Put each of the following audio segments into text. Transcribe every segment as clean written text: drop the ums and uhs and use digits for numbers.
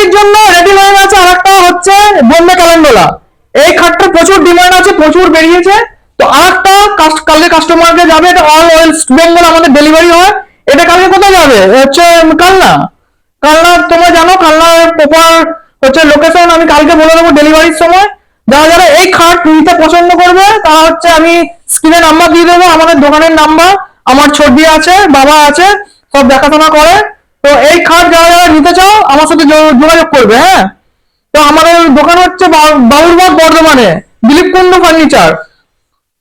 ডেলিভারির জন্য রেডি হয়ে গেছে আরেকটা হচ্ছে বোম্বে ক্যালেন্ডোলা। এই খাটটার প্রচুর ডিমান্ড আছে, প্রচুর বেরিয়েছে। তো আরেকটা কালকে কাস্টমারকে যাবে, এটা অল ওয়েস্ট বেঙ্গল আমাদের ডেলিভারি হয়। এটা কালকে কোথায় যাবে হচ্ছে কালনা। কালনা তোমরা জানো, কালনার প্রপার হচ্ছে লোকেশন আমি কালকে বলে দেবো ডেলিভারির সময়। যারা যারা এই খাট নিতে পছন্দ করবে তারা হচ্ছে আমি স্ক্রিনে নাম্বার দিয়ে দেবো, আমাদের দোকানের নাম্বার। আমার ছবি আছে, বাবা আছে, সব দেখাশোনা করে। তো এই খাট যারা যারা নিতে চাও আমার সাথে যোগাযোগ করবে। হ্যাঁ, তো আমাদের দোকান হচ্ছে বাবুরবাগ বর্ধমানে, দিলীপ কুন্ডু ফার্নিচার।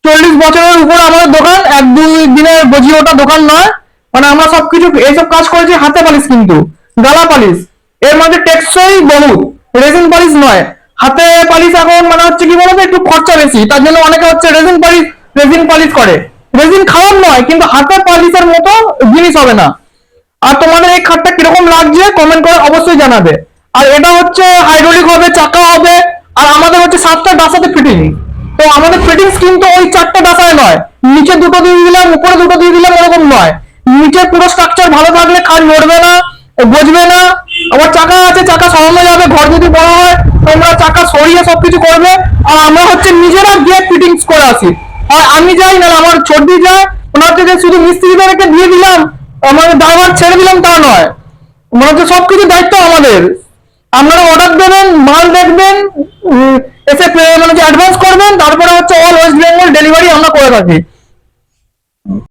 40 বছরের উপরে আমাদের দোকান, এক দুই দিনের বুঝি ওটা দোকান নয়। মানে আমরা সবকিছু এইসব কাজ করেছি হাতে পালিশ, কিন্তু গালা পালিশ। এর মধ্যে টেকসই বহুত, রেজিন পালিশ নয়। হাতে পালিশ এখন মানে হচ্ছে কি বলতো একটু খরচা বেশি, তার জন্য অনেকে হচ্ছে রেজিন পালিশ করে। রেজিন খারাপ নয়, কিন্তু হাতে পালিশের মতো জিনিস হবে না। আর তোমাদের এই খাটটা কিরকম লাগছে কমেন্ট করে অবশ্যই জানাবে। আর এটা হচ্ছে হাইড্রোলিক হবে, চাকা হবে। আর আমাদের হচ্ছে 7টা ডাসাতে ফিটিং। তো আমাদের ফিটিংস কিন্তু ওই 4টে ডাসায় নয়, নিচে দুটো দিয়ে দিলাম উপরে দুটো দিয়ে দিলাম ওরকম নয়। নিচে পুরো স্ট্রাকচার ভালো থাকলে খাট নড়বে না, বসবে না। আবার চাকা আছে, চাকা সরানো যাবে, ঘর যদি বড় হয় তোমরা চাকা সরিয়ে সবকিছু করবে। আর আমরা হচ্ছে নিজেরা গিয়ে ফিটিংস করে আসি। আর আমি যাই না, আমার ছোট যায়। ওনার থেকে শুধু মিস্ত্রিদেরকে দিয়ে দিলাম, আমাদের ড্রাইভার ছেড়ে দিলাম তা নয়। মনে হচ্ছে সবকিছু দায়িত্ব আমাদের। আপনারা অর্ডার দেবেন, মাল দেখবেন, এসে মানে অ্যাডভান্স করবেন, তারপরে হচ্ছে অল ওয়েস্ট বেঙ্গল ডেলিভারি আমরা করে থাকি।